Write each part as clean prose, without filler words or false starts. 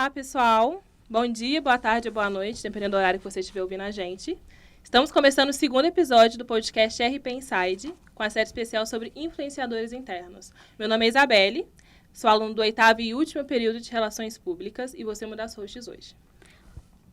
Olá, pessoal. Bom dia, boa tarde ou boa noite, dependendo do horário que você estiver ouvindo a gente. Estamos começando o segundo episódio do podcast RP Inside, com a série especial sobre influenciadores internos. Meu nome é Isabelle, sou aluna do 8º e último período de Relações Públicas e vou ser uma das hosts hoje.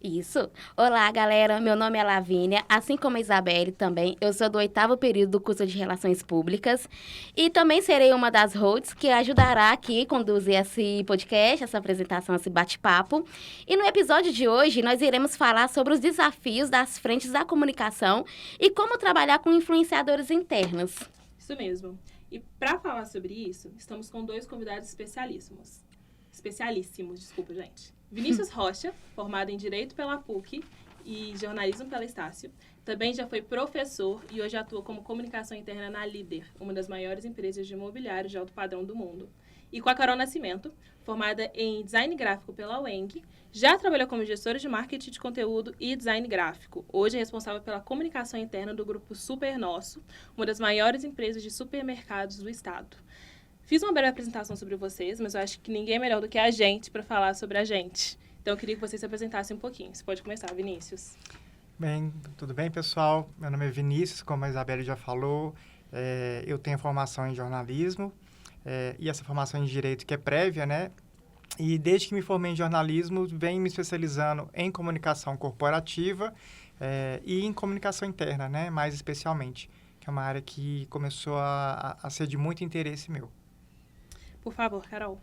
Isso. Olá, galera. Meu nome é Lavínia, assim como a Isabelle também. Eu sou do 8º período do curso de Relações Públicas e também serei uma das hosts que ajudará aqui a conduzir esse podcast, essa apresentação, esse bate-papo. E no episódio de hoje, nós iremos falar sobre os desafios das frentes da comunicação e como trabalhar com influenciadores internos. Isso mesmo. E para falar sobre isso, estamos com dois convidados especialíssimos, desculpa, gente. Vinícius Rocha, formado em Direito pela PUC e Jornalismo pela Estácio. Também já foi professor e hoje atua como comunicação interna na Líder, uma das maiores empresas de imobiliário de alto padrão do mundo. E com a Carol Nascimento, formada em Design Gráfico pela UENG, já trabalhou como gestora de marketing de conteúdo e design gráfico. Hoje é responsável pela comunicação interna do grupo Super Nosso, uma das maiores empresas de supermercados do estado. Fiz uma breve apresentação sobre vocês, mas eu acho que ninguém é melhor do que a gente para falar sobre a gente. Então, eu queria que vocês se apresentassem um pouquinho. Você pode começar, Vinícius. Bem, tudo bem, pessoal? Meu nome é Vinícius, como a Isabelle já falou. Eu tenho formação em jornalismo e essa formação em direito que é prévia, né? E desde que me formei em jornalismo, venho me especializando em comunicação corporativa e em comunicação interna, né? Mais especialmente, que é uma área que começou a ser de muito interesse meu. Por favor, Carol.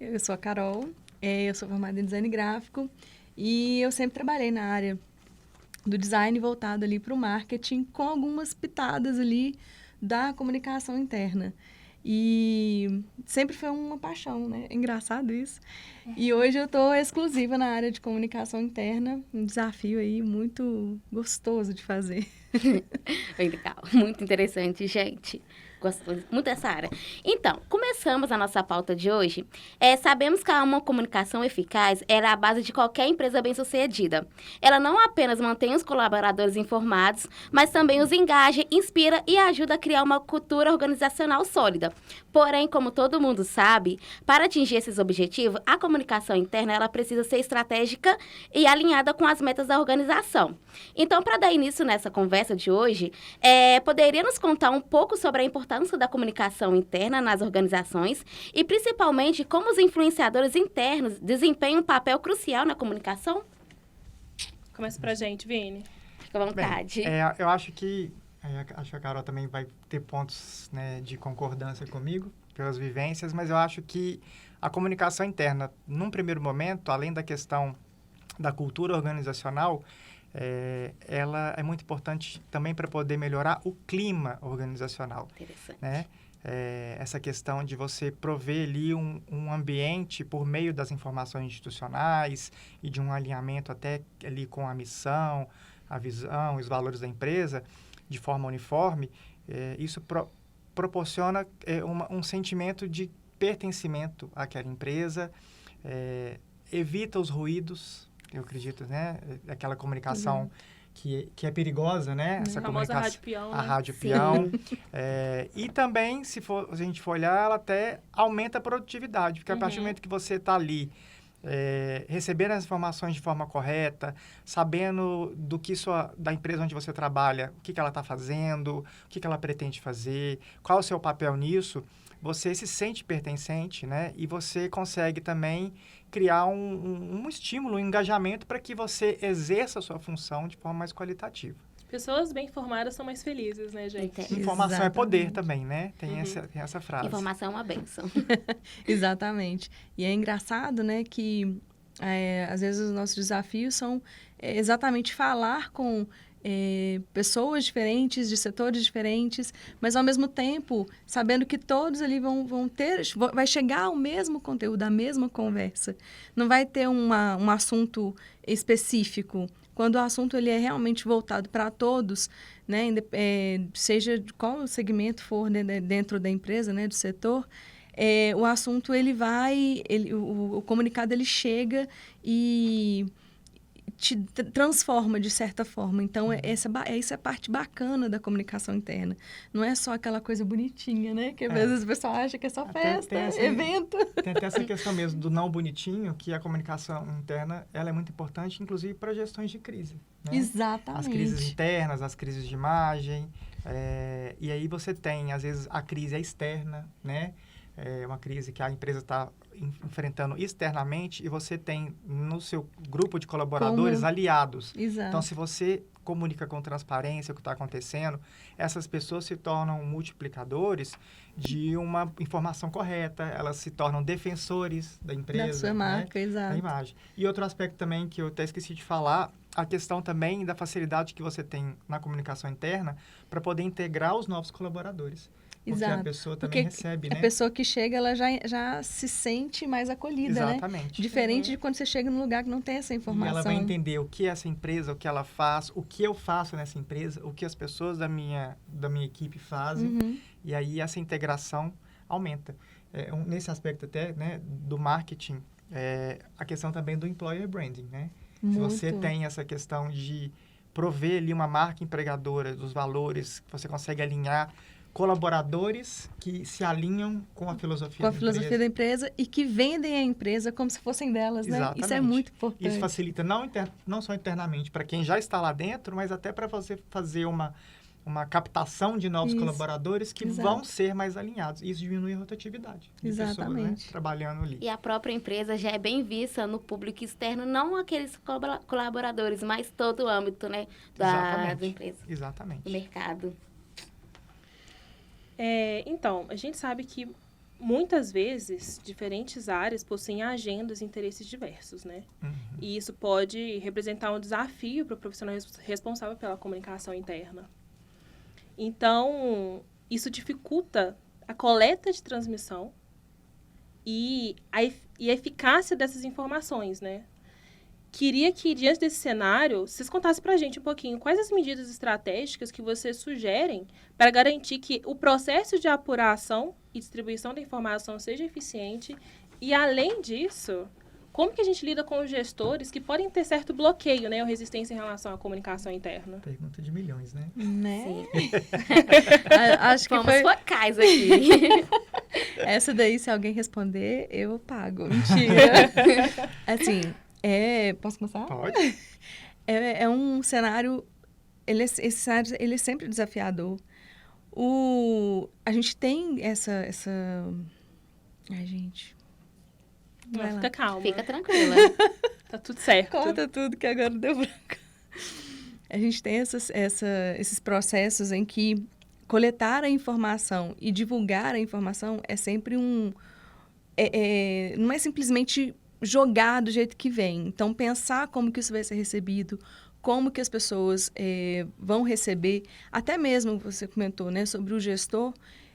Eu sou a Carol, eu sou formada em design gráfico e eu sempre trabalhei na área do design voltado ali para o marketing com algumas pitadas ali da comunicação interna. E sempre foi uma paixão, né? É engraçado isso. E hoje eu estou exclusiva na área de comunicação interna, um desafio aí muito gostoso de fazer. Legal, muito interessante, gente. Gosto muito dessa área. Então, começamos a nossa pauta de hoje. Sabemos que uma comunicação eficaz é a base de qualquer empresa bem-sucedida. Ela não apenas mantém os colaboradores informados, mas também os engaja, inspira e ajuda a criar uma cultura organizacional sólida. Porém, como todo mundo sabe, para atingir esses objetivos, a comunicação interna ela precisa ser estratégica e alinhada com as metas da organização. Então, para dar início nessa conversa de hoje, poderia nos contar um pouco sobre a importância da comunicação interna nas organizações e, principalmente, como os influenciadores internos desempenham um papel crucial na comunicação? Começa pra gente, Vini. Fica à vontade. Bem, eu acho que a Carol também vai ter pontos, né, de concordância comigo, pelas vivências, mas eu acho que a comunicação interna, num primeiro momento, além da questão da cultura organizacional, ela é muito importante também para poder melhorar o clima organizacional. Interessante. Né? Essa questão de você prover ali um ambiente por meio das informações institucionais e de um alinhamento até ali com a missão, a visão, os valores da empresa, de forma uniforme, isso proporciona um sentimento de pertencimento àquela empresa, evita os ruídos, eu acredito, né? Aquela comunicação que é perigosa, né? Essa comunicação, rádio peão, a né? rádio peão. E também, se a gente for olhar, ela até aumenta a produtividade, porque a partir do momento que você está ali, recebendo as informações de forma correta, sabendo da empresa onde você trabalha, o que ela está fazendo, o que ela pretende fazer, qual o seu papel nisso, você se sente pertencente, né? E você consegue também criar um estímulo, um engajamento para que você exerça a sua função de forma mais qualitativa. Pessoas bem informadas são mais felizes, né, gente? Informação é poder também, né? Tem essa frase. Informação é uma bênção. Exatamente. E é engraçado, né, que às vezes os nossos desafios são exatamente falar com pessoas diferentes, de setores diferentes, mas ao mesmo tempo sabendo que todos ali vai chegar ao mesmo conteúdo, à mesma conversa. Não vai ter um assunto específico. Quando o assunto ele é realmente voltado para todos, né, seja de qual segmento for, né, dentro da empresa, né, do setor, o assunto o comunicado ele chega e te transforma de certa forma. Então, essa é a parte bacana da comunicação interna. Não é só aquela coisa bonitinha, né? Que às vezes o pessoal acha que é só festa, evento. Tem até essa questão mesmo do não bonitinho, que a comunicação interna ela é muito importante, inclusive para gestões de crise. Né? Exatamente. As crises internas, as crises de imagem. E aí você tem, às vezes, a crise é externa, né? É uma crise que a empresa está enfrentando externamente e você tem no seu grupo de colaboradores aliados. Exato. Então, se você comunica com transparência o que está acontecendo, essas pessoas se tornam multiplicadores de uma informação correta, elas se tornam defensores da empresa. Da sua marca, exato. Da imagem. E outro aspecto também que eu até esqueci de falar, a questão também da facilidade que você tem na comunicação interna para poder integrar os novos colaboradores. Porque Exato. a pessoa também recebe, né? A pessoa que chega, ela já se sente mais acolhida, Exatamente. né? Diferente de quando você chega num lugar que não tem essa informação. E ela vai entender o que é essa empresa, o que ela faz, o que eu faço nessa empresa, o que as pessoas da minha equipe fazem. E aí essa integração aumenta. Nesse aspecto até, né, do marketing, a questão também do employer branding, né? Muito. Se você tem essa questão de prover ali uma marca empregadora dos valores, que você consegue alinhar colaboradores que se alinham com a filosofia da empresa e que vendem a empresa como se fossem delas, né? Exatamente. Isso é muito importante. Isso facilita não só internamente para quem já está lá dentro, mas até para você fazer uma captação de novos colaboradores que vão ser mais alinhados. Isso diminui a rotatividade de pessoas, né, trabalhando ali. E a própria empresa já é bem vista no público externo, não aqueles colaboradores, mas todo o âmbito, né, da empresa. Exatamente. Do mercado. Então, a gente sabe que muitas vezes diferentes áreas possuem agendas e interesses diversos, né? E isso pode representar um desafio para o profissional responsável pela comunicação interna. Então, isso dificulta a coleta de transmissão e a eficácia dessas informações, né? Queria que, diante desse cenário, vocês contassem para a gente um pouquinho quais as medidas estratégicas que vocês sugerem para garantir que o processo de apuração e distribuição da informação seja eficiente e, além disso, como que a gente lida com os gestores que podem ter certo bloqueio, né, ou resistência em relação à comunicação interna? Pergunta de milhões, né? Né? Acho que Vamos focais aqui. Essa daí, se alguém responder, eu pago. Mentira. Assim... posso começar? Pode. É um cenário... Esse cenário, ele é sempre desafiador. A gente tem essa... Ai, gente... Fica calma. Fica tranquila. Tá tudo certo. Corta tudo que agora deu branco. A gente tem esses processos em que coletar a informação e divulgar a informação é sempre não é simplesmente jogar do jeito que vem. Então, pensar como que isso vai ser recebido, como que as pessoas vão receber. Até mesmo, você comentou, né, sobre o gestor,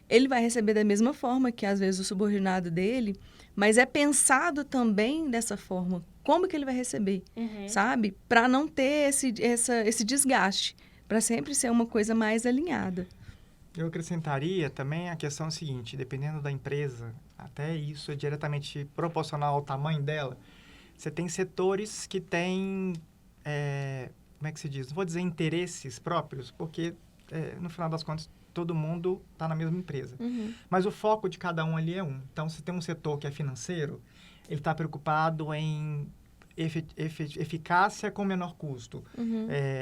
ele vai receber da mesma forma que, às vezes, o subordinado dele, mas é pensado também dessa forma. Como que ele vai receber, sabe? Para não ter esse desgaste, para sempre ser uma coisa mais alinhada. Eu acrescentaria também a questão seguinte, dependendo da empresa, até isso é diretamente proporcional ao tamanho dela, você tem setores que têm, como é que se diz? Não vou dizer interesses próprios, porque no final das contas todo mundo está na mesma empresa. Mas o foco de cada um ali é um. Então, se tem um setor que é financeiro, ele está preocupado em eficácia com menor custo.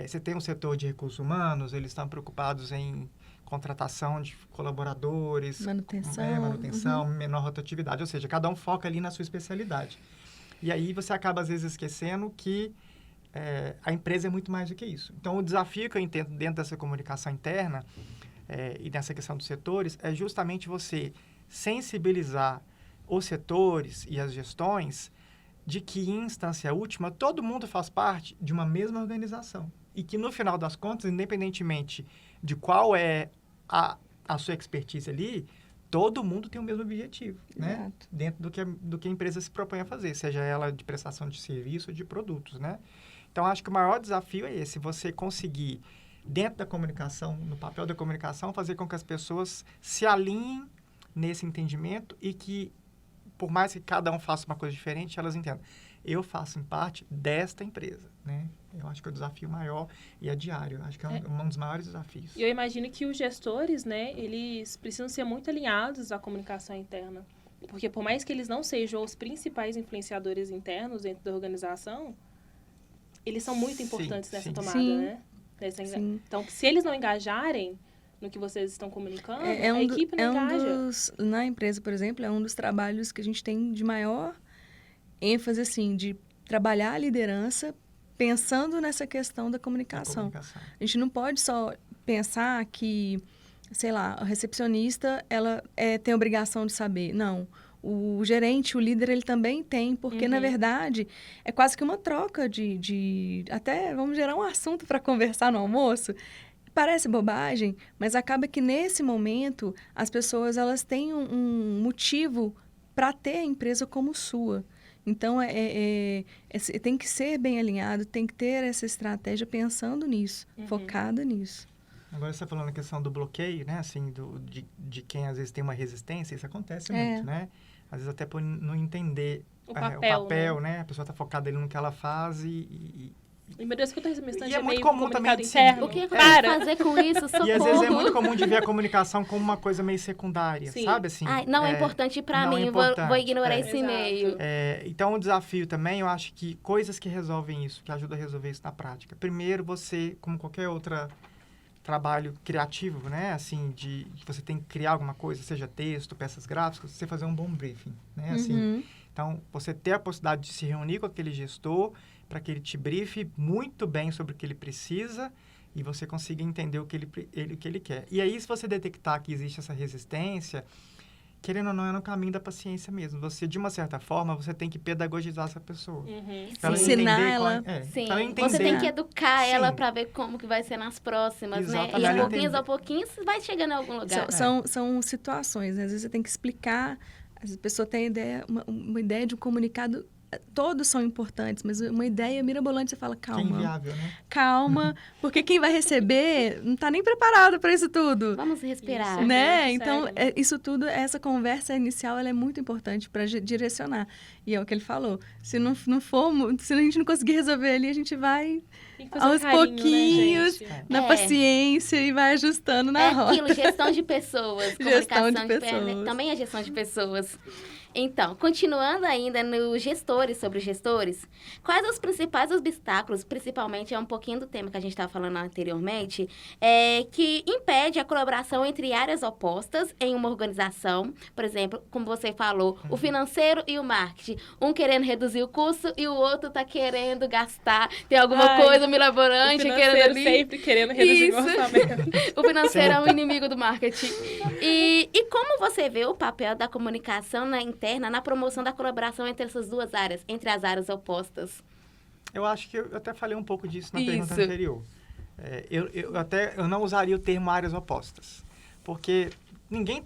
Você tem um setor de recursos humanos, eles estão preocupados em contratação de colaboradores, manutenção, menor rotatividade. Ou seja, cada um foca ali na sua especialidade. E aí você acaba, às vezes, esquecendo que a empresa é muito mais do que isso. Então, o desafio que eu entendo dentro dessa comunicação interna e nessa questão dos setores é justamente você sensibilizar os setores e as gestões de que, em instância última, todo mundo faz parte de uma mesma organização. E que, no final das contas, independentemente de qual é a sua expertise ali, todo mundo tem o mesmo objetivo, né? Dentro do que a empresa se propõe a fazer, seja ela de prestação de serviço ou de produtos, né? Então, acho que o maior desafio é esse, você conseguir, dentro da comunicação, no papel da comunicação, fazer com que as pessoas se alinhem nesse entendimento e que por mais que cada um faça uma coisa diferente, elas entendam. Eu faço parte desta empresa, né? Eu acho que é o desafio maior e é diário. Eu acho que é um dos maiores desafios. E eu imagino que os gestores, né, eles precisam ser muito alinhados à comunicação interna. Porque por mais que eles não sejam os principais influenciadores internos dentro da organização, eles são muito importantes nessa tomada, né? Então, se eles não engajarem no que vocês estão comunicando, a equipe não engaja. Na empresa, por exemplo, é um dos trabalhos que a gente tem de maior ênfase, assim, de trabalhar a liderança pensando nessa questão da comunicação. A gente não pode só pensar que, sei lá, a recepcionista, ela tem a obrigação de saber. Não. O gerente, o líder, ele também tem, porque, na verdade, é quase que uma troca de... Até vamos gerar um assunto para conversar no almoço. Parece bobagem, mas acaba que, nesse momento, as pessoas elas têm um motivo para ter a empresa como sua. Então, tem que ser bem alinhado, tem que ter essa estratégia pensando nisso, focada nisso. Agora, você está falando a questão do bloqueio, né? Assim, de quem, às vezes, tem uma resistência, isso acontece muito, né? Às vezes, até por não entender o papel, né? A pessoa está focada ali no que ela faz e meu Deus, que eu tô recebendo e é muito comum também interno. O que eu posso fazer com isso? Socorro. E às vezes é muito comum de ver a comunicação como uma coisa meio secundária, sabe? Assim, não é importante para mim, vou ignorar esse e-mail. Então, o desafio também, eu acho que coisas que resolvem isso, que ajudam a resolver isso na prática. Primeiro, você, como qualquer outro trabalho criativo, né? Assim, que você tem que criar alguma coisa, seja texto, peças gráficas, você fazer um bom briefing, né? Assim, então, você ter a possibilidade de se reunir com aquele gestor para que ele te briefe muito bem sobre o que ele precisa e você consiga entender o que ele quer. E aí, se você detectar que existe essa resistência, querendo ou não, é no caminho da paciência mesmo. Você, de uma certa forma, você tem que pedagogizar essa pessoa. Ensinar ela. Sim, você tem que educar ela para ver como que vai ser nas próximas, né? E a pouquinhos vai chegando em algum lugar. São situações, né? Às vezes você tem que explicar, a pessoa tem uma ideia de um comunicado. Todos são importantes, mas uma ideia mirabolante, você fala, calma. Que é inviável, né? Calma, porque quem vai receber não está nem preparado para isso tudo. Vamos respirar. Né? Então, isso tudo, essa conversa inicial, ela é muito importante para direcionar. E é o que ele falou. Se a gente não conseguir resolver ali, a gente vai aos pouquinhos, né, na paciência e vai ajustando na rota. Aquilo, gestão de pessoas. Comunicação de pessoas. Também é gestão de pessoas. Então, continuando ainda nos gestores, sobre os gestores, quais os principais obstáculos, principalmente é um pouquinho do tema que a gente estava falando anteriormente, que impede a colaboração entre áreas opostas em uma organização? Por exemplo, como você falou, o financeiro e o marketing. Um querendo reduzir o custo e o outro está querendo gastar. Tem alguma coisa mirabolante querendo ali. Sempre querendo reduzir o orçamento. O financeiro é um inimigo do marketing. E como você vê o papel da comunicação interna na promoção da colaboração entre essas duas áreas, entre as áreas opostas? Eu acho que eu até falei um pouco disso na pergunta anterior. Eu não usaria o termo áreas opostas, porque ninguém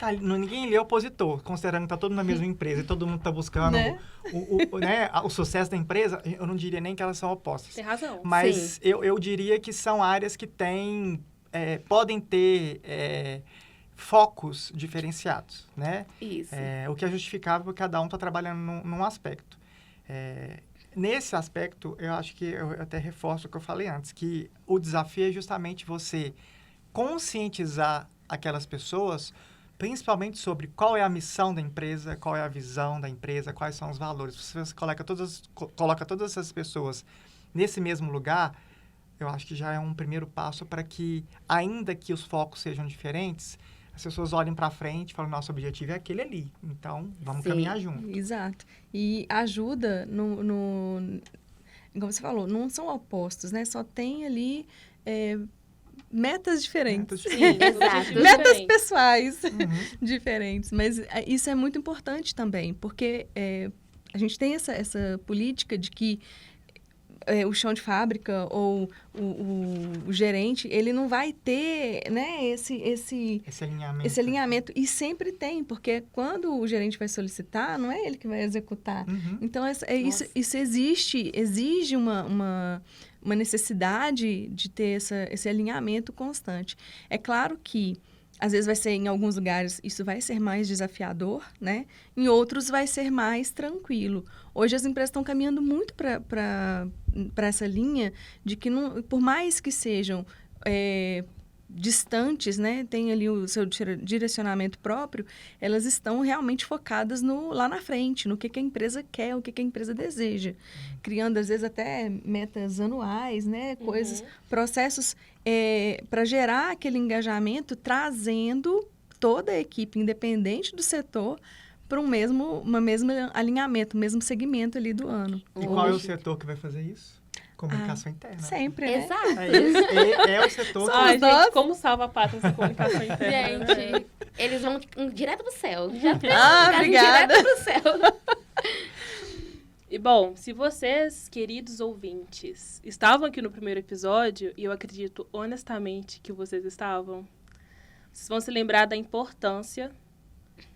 é opositor, considerando que está todo mundo na mesma empresa e todo mundo está buscando o sucesso da empresa. Eu não diria nem que elas são opostas. Tem razão. Mas eu diria que são áreas que podem ter focos diferenciados, né? Isso. O que é justificável porque cada um está trabalhando num aspecto. Nesse aspecto, eu acho que eu até reforço o que eu falei antes, que o desafio é justamente você conscientizar aquelas pessoas, principalmente sobre qual é a missão da empresa, qual é a visão da empresa, quais são os valores. Se você coloca todas essas pessoas nesse mesmo lugar, eu acho que já é um primeiro passo para que, ainda que os focos sejam diferentes, as pessoas olhem para frente e falam, nosso objetivo é aquele ali, então vamos caminhar junto. Exato. E ajuda como você falou, não são opostos, né? Só tem ali metas diferentes. Metas pessoais diferentes. Mas isso é muito importante também, porque a gente tem essa política de que o chão de fábrica ou o gerente, ele não vai ter, né, esse alinhamento. E sempre tem, porque quando o gerente vai solicitar, não é ele que vai executar. Então, isso exige uma necessidade de ter esse alinhamento constante. É claro que Às vezes vai ser, em alguns lugares, isso vai ser mais desafiador, né? Em outros vai ser mais tranquilo. Hoje as empresas estão caminhando muito para essa linha de que, não, por mais que sejam distantes, né? Tem ali o seu direcionamento próprio, elas estão realmente focadas lá na frente, no que a empresa quer, o que a empresa deseja. Criando, às vezes, até metas anuais, né? Coisas, processos para gerar aquele engajamento, trazendo toda a equipe, independente do setor, para um mesmo alinhamento, mesmo segmento ali do ano. E qual é o setor que vai fazer isso? Comunicação interna. Sempre, né? Exato. É o setor que... Ai, gente, como salva patas da comunicação interna? Gente, eles vão direto pro céu. Já obrigada. Direto pro céu. E, bom, se vocês, queridos ouvintes, estavam aqui no primeiro episódio, e eu acredito honestamente que vocês estavam, vocês vão se lembrar da importância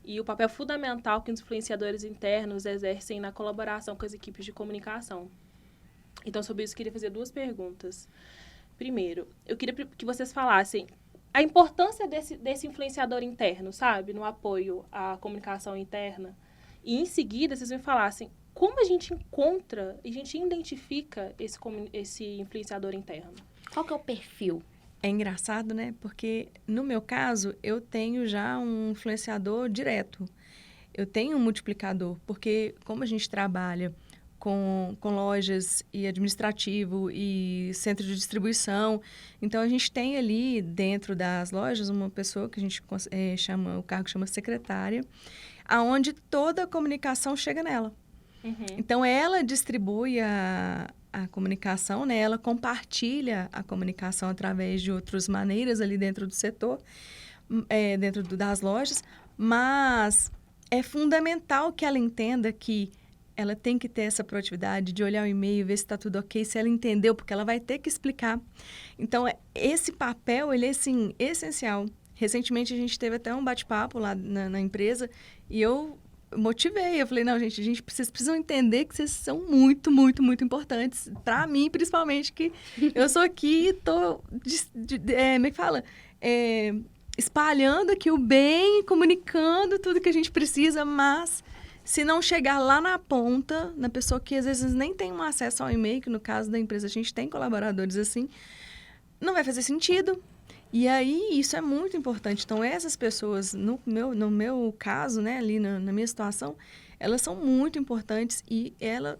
e o papel fundamental que os influenciadores internos exercem na colaboração com as equipes de comunicação. Então, sobre isso, eu queria fazer 2 perguntas. Primeiro, eu queria que vocês falassem a importância desse influenciador interno, sabe? No apoio à comunicação interna. E, em seguida, vocês me falassem como a gente encontra, a gente identifica esse influenciador interno. Qual que é o perfil? É engraçado, né? Porque, no meu caso, eu tenho já um influenciador direto. Eu tenho um multiplicador, porque como a gente trabalha com lojas e administrativo e centro de distribuição. Então, a gente tem ali dentro das lojas uma pessoa que a gente chama, o cargo chama secretária, aonde toda a comunicação chega nela. Então, ela distribui a comunicação, né? Ela compartilha a comunicação através de outras maneiras ali dentro do setor, dentro das lojas, mas é fundamental que ela entenda que ela tem que ter essa proatividade de olhar o e-mail, ver se está tudo ok, se ela entendeu, porque ela vai ter que explicar. Então, esse papel, ele é, assim, essencial. Recentemente, a gente teve até um bate-papo lá na empresa e eu motivei. Eu falei, não, gente, vocês precisam entender que vocês são muito, muito, muito importantes. Para mim, principalmente, que eu sou aqui e estou, como é que fala? Espalhando aqui o bem, comunicando tudo que a gente precisa, mas... se não chegar lá na ponta, na pessoa que às vezes nem tem um acesso ao e-mail, que no caso da empresa a gente tem colaboradores assim, não vai fazer sentido. E aí, isso é muito importante. Então, essas pessoas, no meu caso, né, ali na minha situação, elas são muito importantes e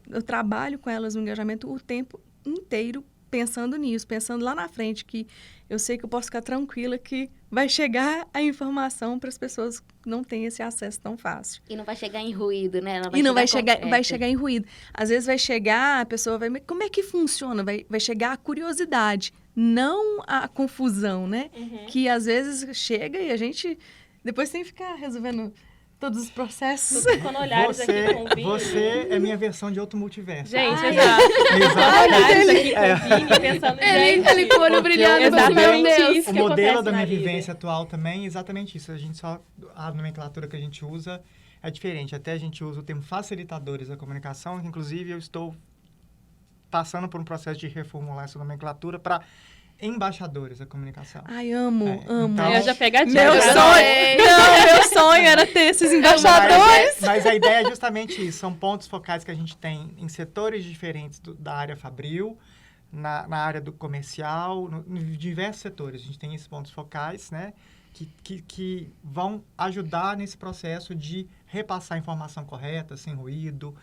eu trabalho com elas no engajamento o tempo inteiro pensando nisso, pensando lá na frente, que eu sei que eu posso ficar tranquila que vai chegar a informação para as pessoas que não têm esse acesso tão fácil. E não vai chegar em ruído, né? Vai chegar em ruído. Às vezes vai chegar, a pessoa vai... como é que funciona? Vai chegar a curiosidade, não a confusão, né? Que às vezes chega e a gente depois tem que ficar resolvendo todos os processos. Quando olhares aqui com o Vini... Você é minha versão de outro multiverso. Gente, exato. Quando olhares aqui com o Vini, pensando... Ele com o olho brilhando, exatamente isso o que modelo da na minha vida. vivência atual também é exatamente isso. A nomenclatura que a gente usa é diferente. Até a gente usa o termo facilitadores da comunicação, que inclusive eu estou passando por um processo de reformular essa nomenclatura para embaixadores da comunicação. Ai, amo. Então, Eu já pegadinha. Meu sonho era ter esses embaixadores. Mas a ideia é justamente isso. São pontos focais que a gente tem em setores diferentes da área fabril, na área do comercial, em diversos setores. A gente tem esses pontos focais, né? Que vão ajudar nesse processo de repassar a informação correta, sem ruído,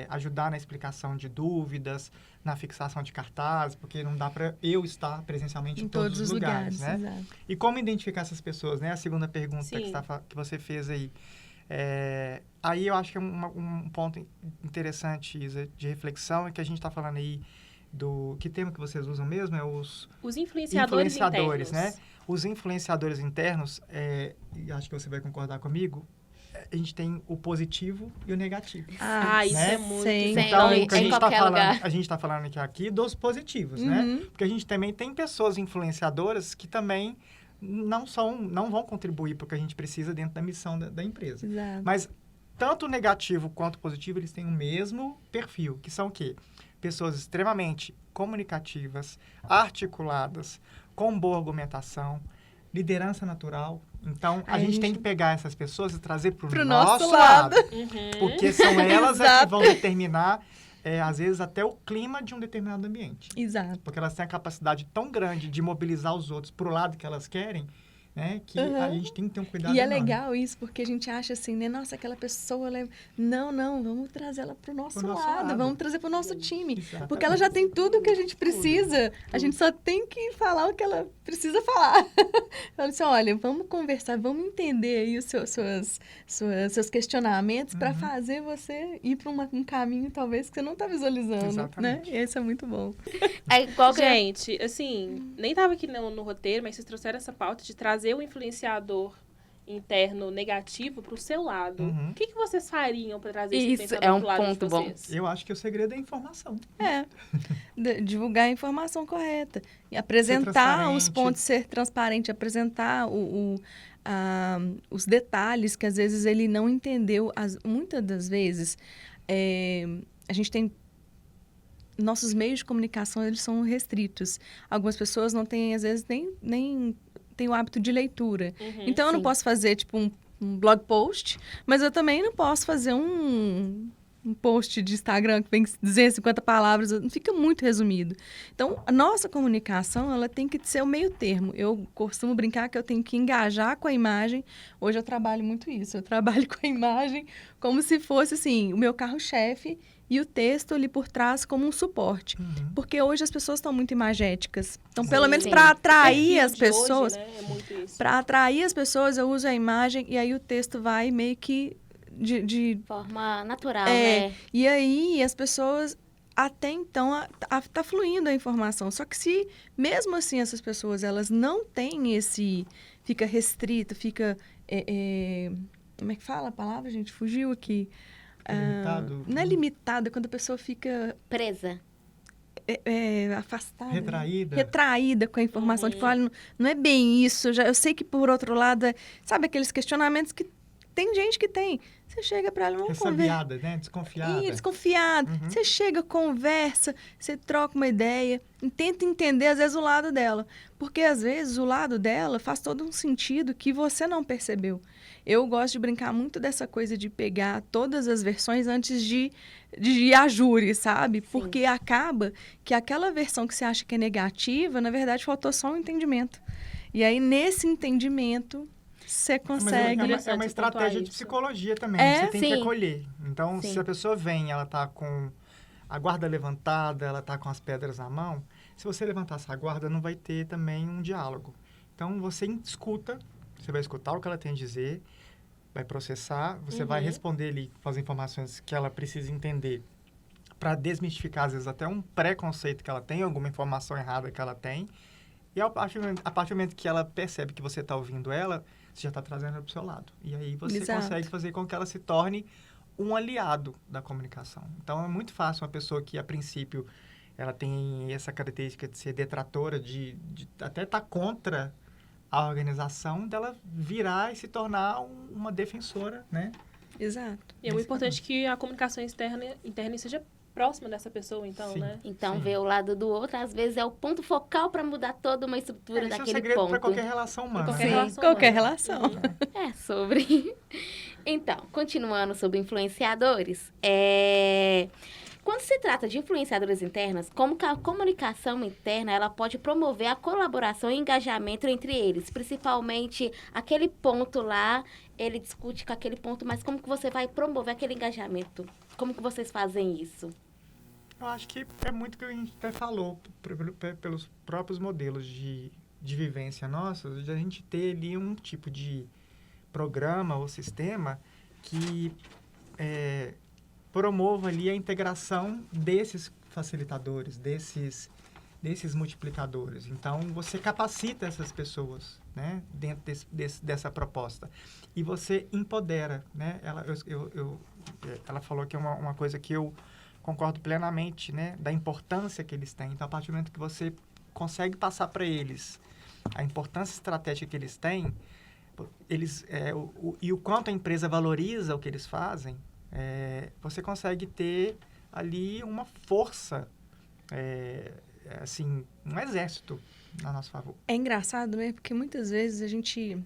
ajudar na explicação de dúvidas, na fixação de cartazes, porque não dá para eu estar presencialmente em todos os lugares, né? Exato. E como identificar essas pessoas, né? A segunda pergunta Sim. que você fez aí. Aí eu acho que é um ponto interessante, Isa, de reflexão, é que a gente está falando aí que termo que vocês usam mesmo? É os influenciadores internos, né? Os influenciadores internos, e acho que você vai concordar comigo, a gente tem o positivo e o negativo. Isso né? é muito... Sim. Então, Em o que a gente está qualquer falando, lugar. a gente está falando aqui dos positivos, né? Porque a gente também tem pessoas influenciadoras que também não vão contribuir para o que a gente precisa dentro da missão da empresa. Exato. Mas tanto o negativo quanto o positivo, eles têm o mesmo perfil, que são o quê? Pessoas extremamente comunicativas, articuladas, com boa argumentação, liderança natural. Então, a Aí gente tem que pegar essas pessoas e trazer para Pro o nosso nosso lado. lado. Uhum. Porque são elas que Exato. vão determinar, às vezes, até o clima de um determinado ambiente. Exato. Porque elas têm a capacidade tão grande de mobilizar os outros para o lado que elas querem, né? Que a gente tem que ter um cuidado E é enorme. legal isso, porque a gente acha assim, né? Nossa, aquela pessoa... Não, vamos trazer ela pro nosso lado. Vamos trazer pro nosso time. Exatamente. Porque ela já tem tudo o que a gente precisa. A gente só tem que falar o que ela precisa falar. Fala assim, olha, vamos conversar, vamos entender aí os seus questionamentos para fazer você ir para um caminho, talvez, que você não está visualizando, Exatamente. né? E isso é muito bom. É igual que Gente, assim, nem tava aqui no roteiro, mas vocês trouxeram essa pauta de trazer o influenciador interno negativo pro seu lado. Uhum. O que vocês fariam para trazer esse Isso influenciador é um pro lado ponto de bom. vocês? Eu acho que o segredo é a informação. Divulgar a informação correta. E apresentar os transparente. pontos, ser transparente, apresentar os detalhes que às vezes ele não entendeu. Muitas das vezes, a gente tem... Nossos meios de comunicação, eles são restritos. Algumas pessoas não têm, às vezes, nem têm o hábito de leitura. Uhum. Então, eu não Sim. posso fazer, tipo, um blog post, mas eu também não posso fazer um post de Instagram que tem 250 palavras, fica muito resumido. Então, a nossa comunicação, ela tem que ser o meio termo. Eu costumo brincar que eu tenho que engajar com a imagem. Hoje eu trabalho muito isso. Eu trabalho com a imagem como se fosse, assim, o meu carro-chefe e o texto ali por trás como um suporte. Uhum. Porque hoje as pessoas estão muito imagéticas. Então, Sim. pelo menos Sim. para atrair Perfil as de hoje, pessoas... né? É muito isso. Para atrair as pessoas, eu uso a imagem e aí o texto vai meio que de forma natural, É. né? e aí as pessoas até então tá fluindo a informação. Só que se mesmo assim essas pessoas elas não têm fica restrito, fica como é que fala a palavra, gente? Fugiu aqui. Limitado. Não é limitada, quando a pessoa fica Presa. afastada. Retraída. Com a informação. Uhum. Tipo, olha, não é bem isso. Eu sei que, por outro lado, sabe aqueles questionamentos que tem gente que tem. Você chega para ela, vamos conversar. Ressabiada, né? Desconfiada. Desconfiado. Uhum. Você chega, conversa, você troca uma ideia, e tenta entender, às vezes, o lado dela. Porque, às vezes, o lado dela faz todo um sentido que você não percebeu. Eu gosto de brincar muito dessa coisa de pegar todas as versões antes de ir a júri, sabe? Sim. Porque acaba que aquela versão que você acha que é negativa, na verdade, faltou só um entendimento. E aí, nesse entendimento, você consegue... Mas é uma estratégia de psicologia também. Você tem que Sim. acolher. Então, Sim. se a pessoa vem, ela tá com a guarda levantada, ela tá com as pedras na mão, se você levantar essa guarda, não vai ter também um diálogo. Então, você escuta, você vai escutar o que ela tem a dizer, vai processar, você vai responder ali com as informações que ela precisa entender para desmistificar, às vezes, até um preconceito que ela tem, alguma informação errada que ela tem. E a partir do momento que ela percebe que você está ouvindo ela, você já está trazendo ela para o seu lado. E aí você Exato. consegue fazer com que ela se torne um aliado da comunicação. Então, é muito fácil uma pessoa que, a princípio, ela tem essa característica de ser detratora, de até estar contra a organização, dela virar e se tornar uma defensora, né? Exato. E é muito importante que a comunicação interna seja próxima dessa pessoa, então, Sim. né? Então, Sim. ver o lado do outro, às vezes, é o ponto focal para mudar toda uma estrutura Esse é o daquele segredo ponto. para qualquer relação humana. Pra qualquer né? relação Qualquer humana. relação. Uhum. É sobre. Então, continuando sobre influenciadores, quando se trata de influenciadores internos, como que a comunicação interna ela pode promover a colaboração e engajamento entre eles, principalmente aquele ponto lá, ele discute com aquele ponto, mas como que você vai promover aquele engajamento? Como que vocês fazem isso? Eu acho que é muito o que a gente até falou, pelos próprios modelos de vivência nossos, de a gente ter ali um tipo de programa ou sistema que promova ali a integração desses facilitadores, desses multiplicadores. Então, você capacita essas pessoas, né, dentro dessa proposta. E você empodera, né? Ela falou que é uma coisa que eu concordo plenamente, né, da importância que eles têm. Então, a partir do momento que você consegue passar para eles a importância estratégica que eles têm, e o quanto a empresa valoriza o que eles fazem, você consegue ter ali uma força, assim, um exército a nosso favor. É engraçado, né? Porque muitas vezes a gente,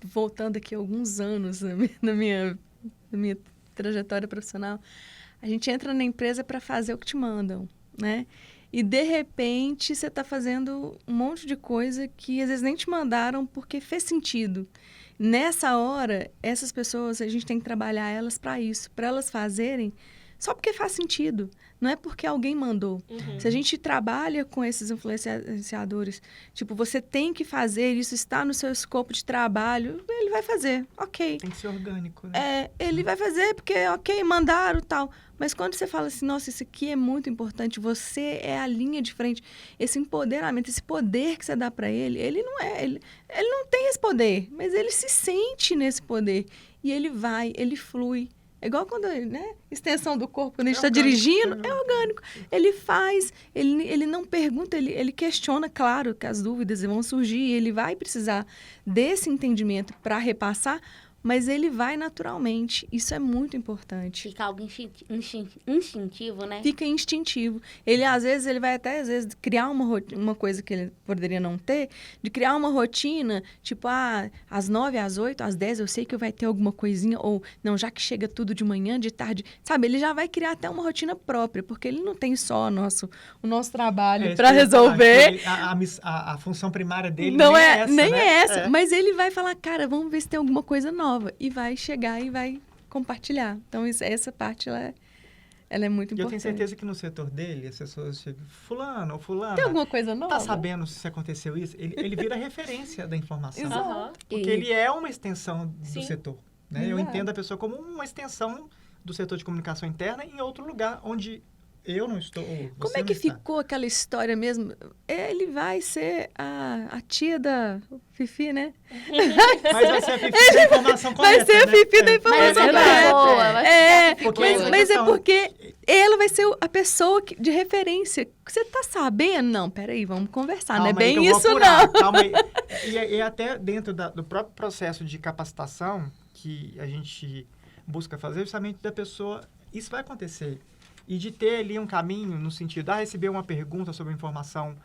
voltando aqui alguns anos na minha trajetória profissional, a gente entra na empresa para fazer o que te mandam, né? E, de repente, você está fazendo um monte de coisa que, às vezes, nem te mandaram porque fez sentido. Nessa hora, essas pessoas, a gente tem que trabalhar elas para isso, para elas fazerem só porque faz sentido. Não é porque alguém mandou. Uhum. Se a gente trabalha com esses influenciadores, tipo, você tem que fazer, isso está no seu escopo de trabalho, ele vai fazer, ok. Tem que ser orgânico, né? Ele vai fazer porque, ok, mandaram tal. Mas quando você fala assim, nossa, isso aqui é muito importante, você é a linha de frente, esse empoderamento, esse poder que você dá para ele não tem esse poder, mas ele se sente nesse poder. E ele vai, ele flui. É igual quando, né? Extensão do corpo, quando a gente está dirigindo, é orgânico. Ele faz, ele não pergunta, ele questiona, claro, que as dúvidas vão surgir, ele vai precisar desse entendimento para repassar, mas ele vai naturalmente. Isso é muito importante. Fica algo instintivo, né? Fica instintivo. Ele, às vezes, ele vai até, às vezes, criar uma coisa que ele poderia não ter, de criar uma rotina, tipo, às 9, às 8, às 10, eu sei que vai ter alguma coisinha, ou, não, já que chega tudo de manhã, de tarde, sabe? Ele já vai criar até uma rotina própria, porque ele não tem só o nosso trabalho para resolver. A função primária dele não nem é essa, nem né? essa, mas ele vai falar, cara, vamos ver se tem alguma coisa nova. E vai chegar e vai compartilhar. Então, essa parte, ela é muito importante. Eu tenho certeza que no setor dele, as pessoas chegam, fulano ou fulana... Tem alguma coisa nova? Tá sabendo se aconteceu isso? Ele vira referência da informação. Exato. Porque ele é uma extensão do Sim. setor. Né? Eu entendo a pessoa como uma extensão do setor de comunicação interna em outro lugar, onde eu não estou. Como é que ficou aquela história mesmo? Ele vai ser a tia da Fifi, né? Mas vai ser a Fifi da informação correta. Vai ser a Fifi da informação correta. Mas é porque ela vai ser a pessoa de referência. Você tá sabendo? Não, peraí, vamos conversar. Não é bem isso, não. Calma aí. E até dentro do próprio processo de capacitação que a gente busca fazer, justamente da pessoa, isso vai acontecer. E de ter ali um caminho no sentido, receber uma pergunta sobre informação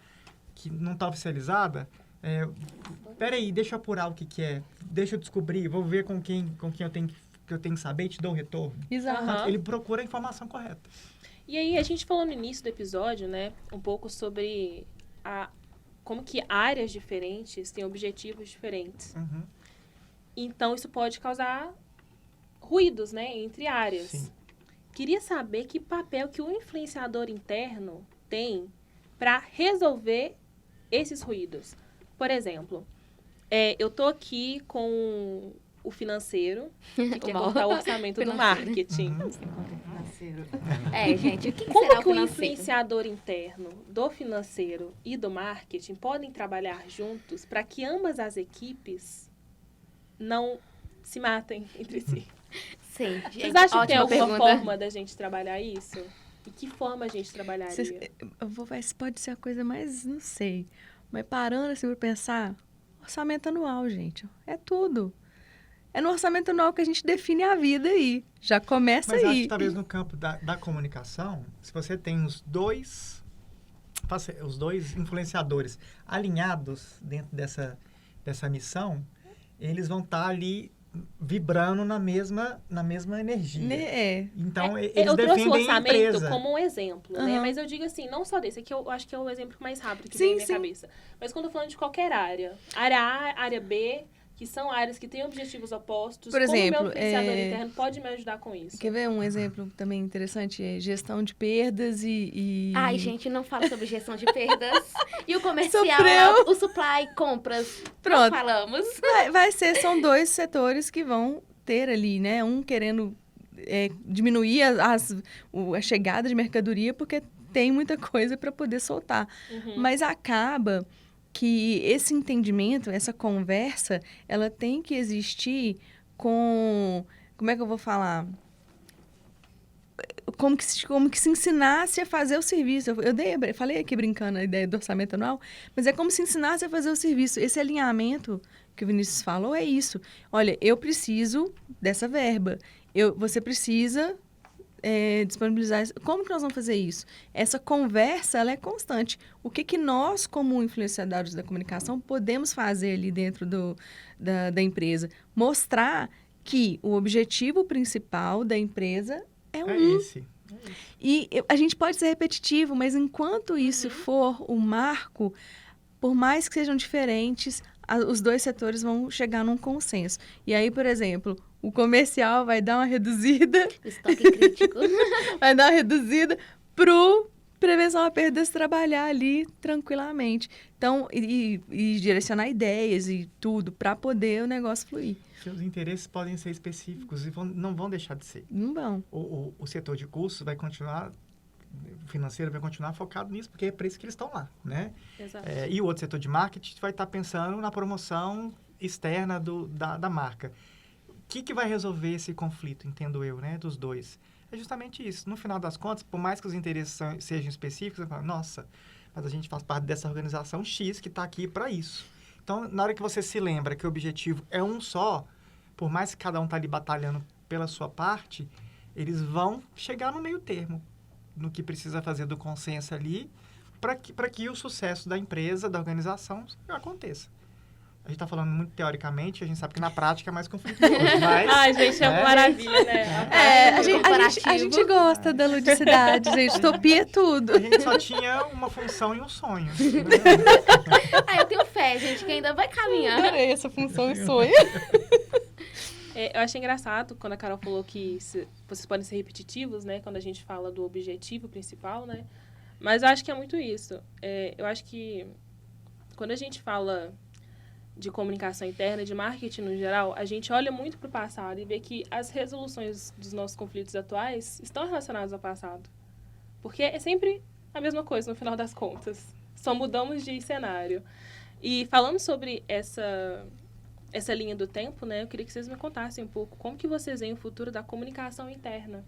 que não está oficializada, peraí, deixa eu apurar o que é, deixa eu descobrir, vou ver com quem eu tenho que saber e te dou o retorno. Exato. Ele procura a informação correta. E aí, a gente falou no início do episódio, né, um pouco sobre como que áreas diferentes têm objetivos diferentes. Uhum. Então, isso pode causar ruídos, né, entre áreas. Sim. Queria saber que papel que o influenciador interno tem para resolver esses ruídos. Por exemplo, eu tô aqui com o financeiro, que quer cortar o orçamento do marketing. Gente, o que Como será que o o financeiro? influenciador interno do financeiro e do marketing podem trabalhar juntos para que ambas as equipes não se matem entre si? Sim, gente, Vocês acham que tem ótima alguma pergunta. forma da gente trabalhar isso? E que forma a gente trabalharia? Pode ser a coisa mais, não sei. Mas parando assim para pensar, orçamento anual, gente. É tudo. É no orçamento anual que a gente define a vida aí. Já começa Mas aí. acho que talvez no campo da comunicação, se você tem os dois influenciadores alinhados dentro dessa missão, eles vão estar ali vibrando na mesma energia. Então, eles eu trouxe o defendem a orçamento empresa. como um exemplo, né? Uhum. Mas eu digo assim, não só desse, aqui eu acho que é o exemplo mais rápido que Sim, vem na minha sim. cabeça. Mas quando eu tô falando de qualquer área, área A, área B, que são áreas que têm objetivos opostos, Por exemplo, como o meu influenciador interno pode me ajudar com isso? Quer ver um exemplo também interessante? É gestão de perdas e... Ai, gente, não fala sobre gestão de perdas. E o comercial, Sofreu. o supply, compras. Pronto. Nós falamos. São dois setores que vão ter ali, né? Um querendo diminuir a chegada de mercadoria porque tem muita coisa para poder soltar. Uhum. Mas acaba que esse entendimento, essa conversa, ela tem que existir com... Como é que eu vou falar? Como que se ensinasse a fazer o serviço. Eu falei aqui brincando a ideia do orçamento anual, mas é como se ensinasse a fazer o serviço. Esse alinhamento que o Vinícius falou é isso. Olha, eu preciso dessa verba. Você precisa disponibilizar. Como que nós vamos fazer isso? Essa conversa, ela é constante. O que nós, como influenciadores da comunicação, podemos fazer ali dentro da empresa? Mostrar que o objetivo principal da empresa é esse. E a gente pode ser repetitivo, mas enquanto isso for o marco, por mais que sejam diferentes, os dois setores vão chegar num consenso. E aí, por exemplo, o comercial vai dar uma reduzida... Estoque crítico. vai dar uma reduzida pro prevenção a perdas trabalhar ali tranquilamente. Então, e direcionar ideias e tudo para poder o negócio fluir. Seus interesses podem ser específicos e não vão deixar de ser. Não vão. O setor de cursos vai continuar, o financeiro vai continuar focado nisso, porque é para isso que eles estão lá, né? Exato. E o outro setor de marketing vai estar pensando na promoção externa da marca. O que vai resolver esse conflito, entendo eu, né, dos dois? É justamente isso. No final das contas, por mais que os interesses sejam específicos, você fala, nossa, mas a gente faz parte dessa organização X que está aqui para isso. Então, na hora que você se lembra que o objetivo é um só, por mais que cada um está ali batalhando pela sua parte, eles vão chegar no meio termo, no que precisa fazer do consenso ali, para que o sucesso da empresa, da organização, aconteça. A gente está falando muito teoricamente, a gente sabe que na prática é mais conflituoso, mas... Ai, gente, é uma maravilha, né? A gente gosta da ludicidade, gente. Utopia é tudo. A gente só tinha uma função e um sonho. Né? Eu tenho fé, gente, que ainda vai caminhar. Adorei essa função e sonho. Eu achei engraçado quando a Carol falou que vocês podem ser repetitivos, né? Quando a gente fala do objetivo principal, né? Mas eu acho que é muito isso. Eu acho que quando a gente fala de comunicação interna, de marketing no geral, a gente olha muito para o passado e vê que as resoluções dos nossos conflitos atuais estão relacionadas ao passado. Porque é sempre a mesma coisa no final das contas. Só mudamos de cenário. E falando sobre essa linha do tempo, né, eu queria que vocês me contassem um pouco como que vocês veem o futuro da comunicação interna.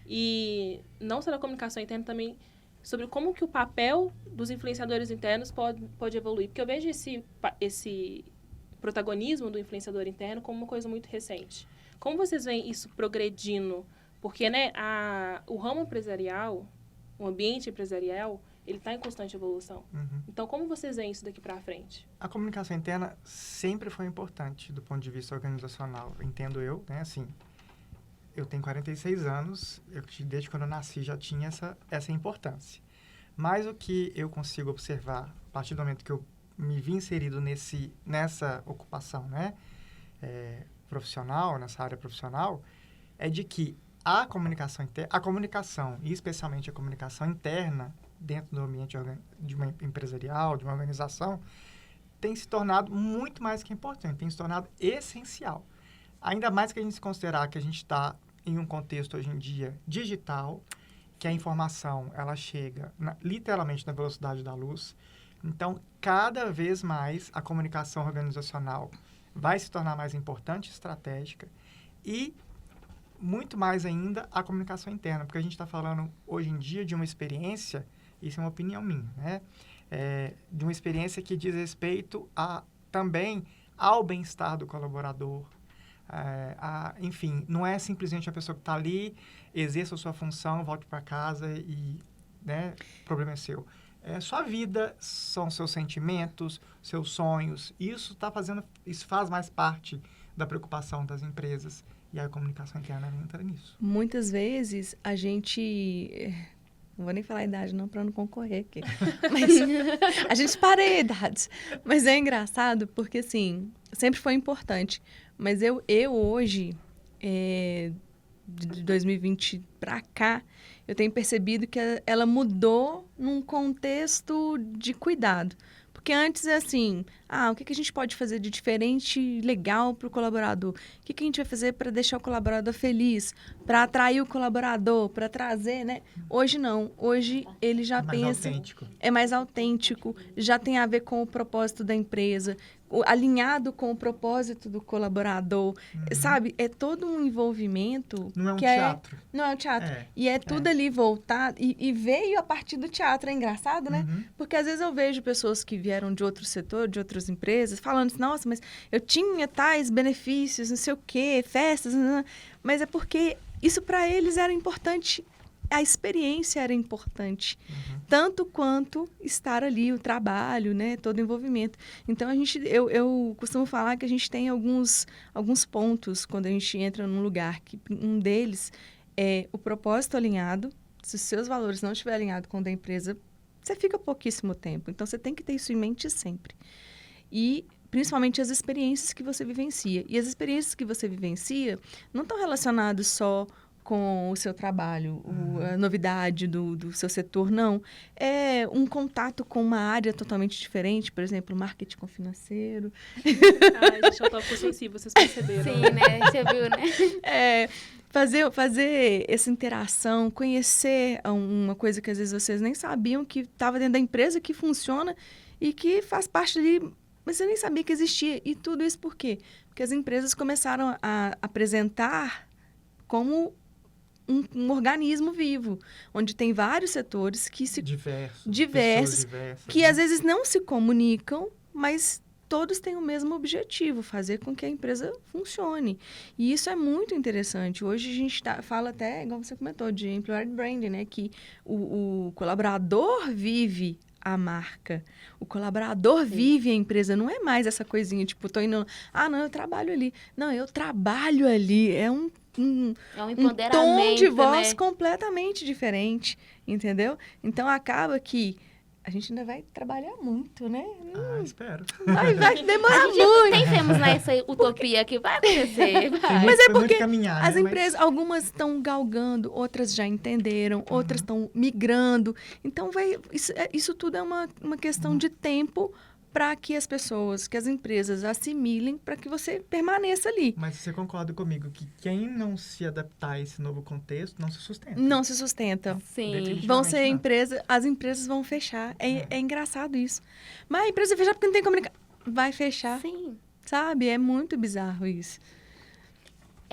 E não só da comunicação interna, também sobre como que o papel dos influenciadores internos pode evoluir. Porque eu vejo esse protagonismo do influenciador interno como uma coisa muito recente. Como vocês veem isso progredindo? Porque, né, o ramo empresarial, o ambiente empresarial, ele está em constante evolução. Uhum. Então, como vocês veem isso daqui para frente? A comunicação interna sempre foi importante do ponto de vista organizacional, entendo eu, né, assim... Eu tenho 46 anos, desde quando eu nasci já tinha essa importância. Mas o que eu consigo observar, a partir do momento que eu me vi inserido nessa ocupação, né, profissional, nessa área profissional, é de que a comunicação, e especialmente a comunicação interna, dentro do ambiente de uma empresarial, de uma organização, tem se tornado muito mais que importante, tem se tornado essencial. Ainda mais que a gente se considerar que a gente está em um contexto hoje em dia digital, que a informação ela chega literalmente na velocidade da luz. Então, cada vez mais a comunicação organizacional vai se tornar mais importante e estratégica e muito mais ainda a comunicação interna, porque a gente está falando hoje em dia de uma experiência, isso é uma opinião minha, né? De uma experiência que diz respeito também ao bem-estar do colaborador. Enfim, não é simplesmente a pessoa que está ali, exerça a sua função, volte para casa e, né, o problema é seu. Sua vida, são seus sentimentos, seus sonhos. Isso faz mais parte da preocupação das empresas e a comunicação interna entra nisso. Muitas vezes a gente... Não vou nem falar a idade, não, para não concorrer aqui. Mas a gente pareia idades. Mas é engraçado porque, assim, sempre foi importante. Mas eu hoje, de 2020 para cá, eu tenho percebido que ela mudou num contexto de cuidado. Porque antes é assim, o que a gente pode fazer de diferente, legal para o colaborador? O que a gente vai fazer para deixar o colaborador feliz? Para atrair o colaborador, para trazer, né? Hoje não. Hoje ele já pensa... Autêntico. É mais autêntico, já tem a ver com o propósito da empresa, alinhado com o propósito do colaborador, sabe? É todo um envolvimento. Não é um que teatro. Não é um teatro. É. E é tudo ali voltado. E veio a partir do teatro. É engraçado, né? Porque às vezes eu vejo pessoas que vieram de outro setor, de outras empresas, falando assim, nossa, mas eu tinha tais benefícios, não sei o quê, festas, mas é porque isso para eles era importante. A experiência era importante, tanto quanto estar ali, o trabalho, né, todo o envolvimento. Então, eu costumo falar que a gente tem alguns pontos quando a gente entra num lugar, que um deles é o propósito alinhado. Se os seus valores não estiverem alinhados com o da empresa, você fica pouquíssimo tempo. Então, você tem que ter isso em mente sempre. E principalmente as experiências que você vivencia. E as experiências que você vivencia não estão relacionadas só com o seu trabalho, a novidade do seu setor, não. É um contato com uma área totalmente diferente, por exemplo, marketing com financeiro. Ai, gente, eu tô sensível, vocês perceberam. Sim, né? Você viu, né? Fazer essa interação, conhecer uma coisa que às vezes vocês nem sabiam que estava dentro da empresa, que funciona e que faz parte ali, mas você nem sabia que existia. E tudo isso por quê? Porque as empresas começaram a apresentar como um organismo vivo, onde tem vários setores que se diversos que às vezes não se comunicam, mas todos têm o mesmo objetivo, fazer com que a empresa funcione. E isso é muito interessante. Hoje a gente fala até, igual você comentou, de employer branding, né? Que o colaborador vive a marca. O colaborador vive a empresa. Não é mais essa coisinha, tipo, tô indo... não, eu trabalho ali. Não, eu trabalho ali. É um empoderamento, tom de voz, né? Completamente diferente, entendeu? Então, acaba que a gente ainda vai trabalhar muito, né? Espero. Vai demorar muito. Pensemos nessa utopia que vai acontecer. Vai. Mas é porque caminhar, as né? empresas, algumas estão galgando, outras já entenderam, outras estão migrando. Então, isso tudo é uma questão de tempo para que as pessoas, que as empresas assimilem para que você permaneça ali. Mas você concorda comigo que quem não se adaptar a esse novo contexto não se sustenta? Não se sustenta. Sim. Vão ser não. as empresas vão fechar. É engraçado isso. Mas a empresa vai fechar porque não tem comunicação. Vai fechar. Sim. Sabe? É muito bizarro isso.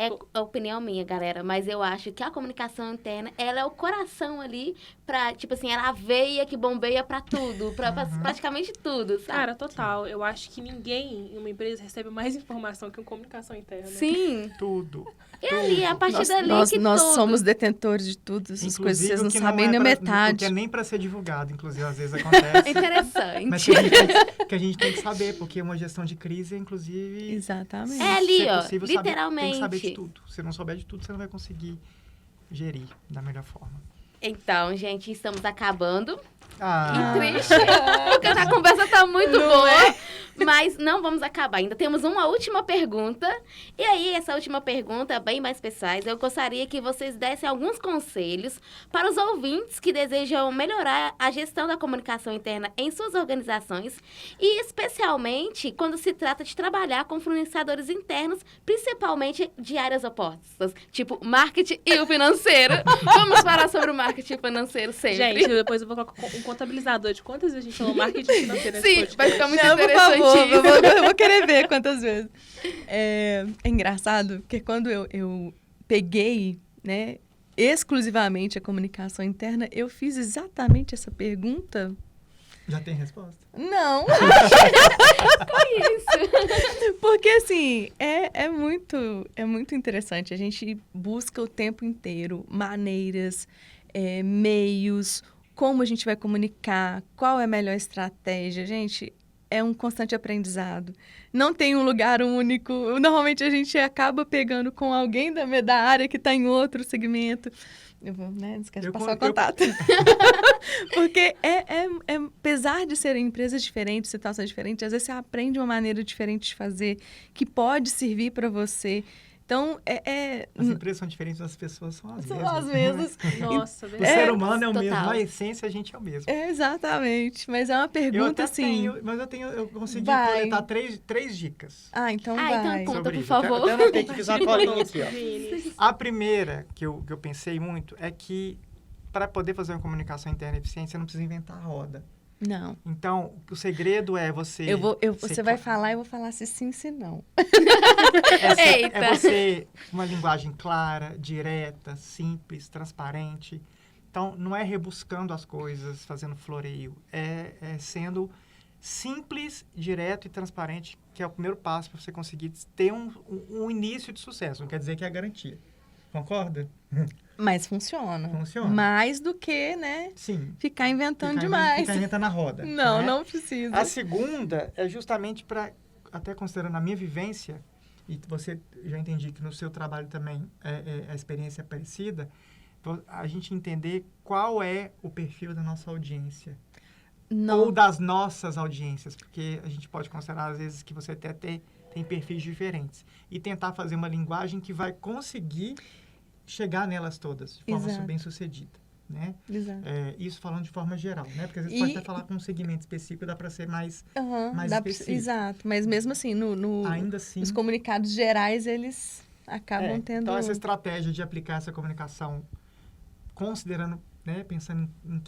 É a opinião minha, galera, mas eu acho que a comunicação interna, ela é o coração ali pra, tipo assim, ela é a veia que bombeia pra tudo, pra praticamente tudo, sabe? Cara, total. Eu acho que ninguém em uma empresa recebe mais informação que uma comunicação interna. Sim. Tudo. E ali, a partir dali que nós tudo... somos detentores de tudo, essas coisas, vocês não sabem nem metade. Que é nem para ser divulgado, inclusive, às vezes acontece. Interessante. Mas que a gente tem que saber, porque uma gestão de crise, inclusive... Exatamente. É ali, se ó, possível, literalmente. Tem que saber de tudo. Se não souber de tudo, você não vai conseguir gerir da melhor forma. Então, gente, estamos acabando. Ah. E triste, porque a conversa tá muito boa. Mas não vamos acabar. Ainda temos uma última pergunta. E aí, essa última pergunta é bem mais pessoais. Eu gostaria que vocês dessem alguns conselhos para os ouvintes que desejam melhorar a gestão da comunicação interna em suas organizações. E especialmente quando se trata de trabalhar com fornecedores internos, principalmente de áreas opostas, tipo marketing e o financeiro. Vamos falar sobre o marketing financeiro sempre. Gente, depois eu vou colocar um contabilizador de quantas vezes a gente falou marketing financeiro nesse Sim, podcast. vai ficar muito Não, por interessante favor, isso. eu vou querer ver quantas vezes. É engraçado, porque quando eu peguei, né, exclusivamente a comunicação interna, eu fiz exatamente essa pergunta. Já tem resposta? Não. Com isso. Porque, assim, é muito interessante. A gente busca o tempo inteiro maneiras, meios, como a gente vai comunicar, qual é a melhor estratégia. Gente, é um constante aprendizado. Não tem um lugar único. Normalmente, a gente acaba pegando com alguém da área que está em outro segmento. Eu vou, né? Não esquece de passar o contato. Porque apesar de serem empresas diferentes, situações diferentes, às vezes você aprende uma maneira diferente de fazer, que pode servir para você. Então, As empresas são diferentes, as pessoas são as mesmas. São as mesmas. Nossa, O verdade. ser humano é o total. mesmo, a essência a gente é o mesmo. Exatamente. Mas é uma pergunta, assim... Eu consegui Vai. coletar três dicas. Então Ah, vai. então conta, sobre por isso. favor. Eu anotei que fiz uma colinha aqui, ó. Vinícius. A primeira que eu pensei muito é que para poder fazer uma comunicação interna eficiente, você não precisa inventar a roda. Não. Então, o segredo é você... Você vai falar, eu vou falar se sim, se não. Eita. É você, uma linguagem clara, direta, simples, transparente. Então, não é rebuscando as coisas, fazendo floreio. É sendo simples, direto e transparente, que é o primeiro passo para você conseguir ter um início de sucesso. Não quer dizer que é a garantia. Concorda? Mas funciona. Funciona. Mais do que, né, Sim. ficar inventando demais. Ficar inventando a roda. Não, né? não precisa. A segunda é justamente para, até considerando a minha vivência, e você já entendi que no seu trabalho também a experiência é parecida, a gente entender qual é o perfil da nossa audiência. Não. Ou das nossas audiências, porque a gente pode considerar, às vezes, que você até tem perfis diferentes. E tentar fazer uma linguagem que vai conseguir chegar nelas todas, de forma Exato. bem-sucedida. Né? Exato. Isso falando de forma geral, né? Porque às vezes pode até falar com um segmento específico, dá para ser mais específico. Exato, mas mesmo assim, Ainda assim, os comunicados gerais, eles acabam tendo... Então, essa estratégia de aplicar essa comunicação considerando, né, pensando em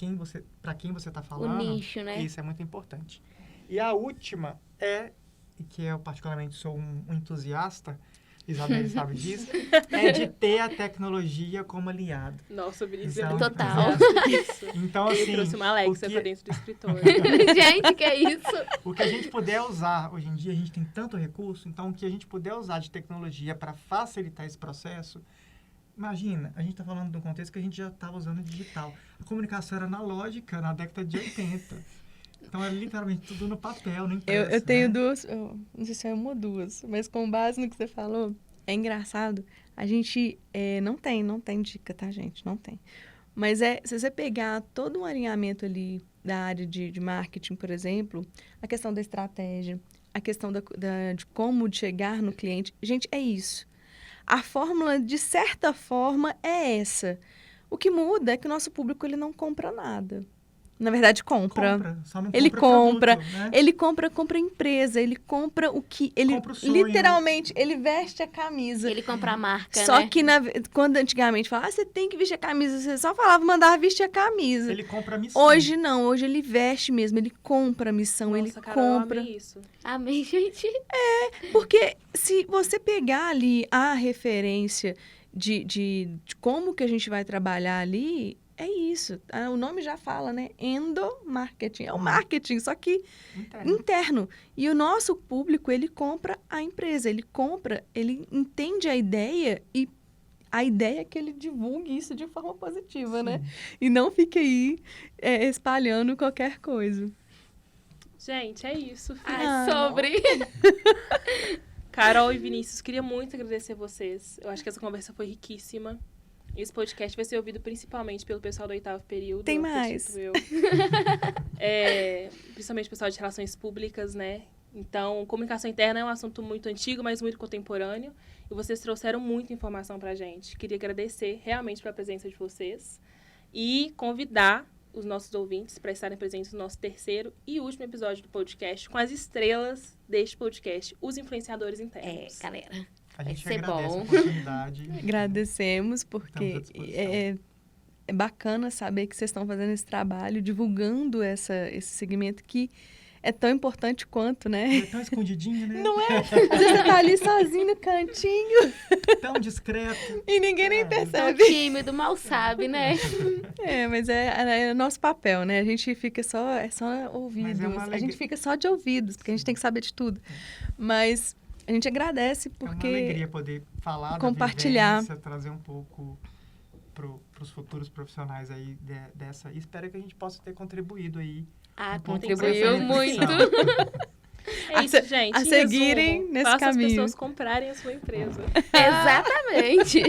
para quem você está falando, o nicho, né? Isso é muito importante. E a última e que eu particularmente sou um entusiasta, Isabel sabe disso, é de ter a tecnologia como aliado. Nossa, o Vinícius é Então, muito Total. entusiasta disso. Então, Ele assim, trouxe uma Alexa pra dentro do escritório. Gente, que é isso? o que a gente puder usar, hoje em dia a gente tem tanto recurso, então o que a gente puder usar de tecnologia para facilitar esse processo, imagina, a gente está falando de um contexto que a gente já estava usando digital. A comunicação era analógica na década de 80. Então, era literalmente tudo no papel, no impresso. Eu tenho né? duas, não sei se é uma ou duas, mas com base no que você falou, é engraçado. A gente não tem dica, tá, gente? Não tem. Mas se você pegar todo um alinhamento ali da área de marketing, por exemplo, a questão da estratégia, a questão de como chegar no cliente, gente, é isso. A fórmula, de certa forma, é essa. O que muda é que o nosso público ele não compra nada. Na verdade, compra. Só não Ele compra, produto, né? ele compra empresa, ele compra o que... Ele Compra o sonho. literalmente, ele veste a camisa. Ele compra a marca, Só né? que quando antigamente falava, você tem que vestir a camisa, você só falava, mandava vestir a camisa. Ele compra a missão. Hoje não, hoje ele veste mesmo, ele compra a missão, ele Nossa, Carol, compra. eu amei isso. Amém, gente. Porque se você pegar ali a referência de como que a gente vai trabalhar ali, é isso. O nome já fala, né? Endomarketing. É o marketing, só que interno. E o nosso público, ele compra a empresa, ele entende a ideia e a ideia é que ele divulgue isso de forma positiva, né? E não fique aí espalhando qualquer coisa. Gente, é isso. Ai, sobre. Carol e Vinícius, queria muito agradecer vocês. Eu acho que essa conversa foi riquíssima. Esse podcast vai ser ouvido principalmente pelo pessoal do 8º período. Tem mais. acredito eu. Principalmente o pessoal de relações públicas, né? Então, comunicação interna é um assunto muito antigo, mas muito contemporâneo. E vocês trouxeram muita informação pra gente. Queria agradecer realmente pela presença de vocês. E convidar os nossos ouvintes para estarem presentes no nosso 3º e último episódio do podcast, com as estrelas deste podcast, os influenciadores internos. Galera. A gente Vai ser agradece bom. a oportunidade. Agradecemos, porque Estamos à disposição. é bacana saber que vocês estão fazendo esse trabalho, divulgando esse segmento que é tão importante quanto, né? É tão escondidinho, né? Não é? Às vezes você tá ali sozinho no cantinho Tão discreto. e ninguém nem Tão percebe. tímido, mal sabe, né? Mas é o nosso papel, né? A gente fica só ouvidos. uma A gente fica só de ouvidos, porque a gente tem que saber de tudo. Mas a gente agradece porque... É uma alegria poder falar compartilhar. da vivência, trazer um pouco para os futuros profissionais aí dessa. E espero que a gente possa ter contribuído aí. Contribuiu muito. É isso, gente. a Em seguirem resumo, nesse faça caminho. as pessoas comprarem a sua empresa. Exatamente.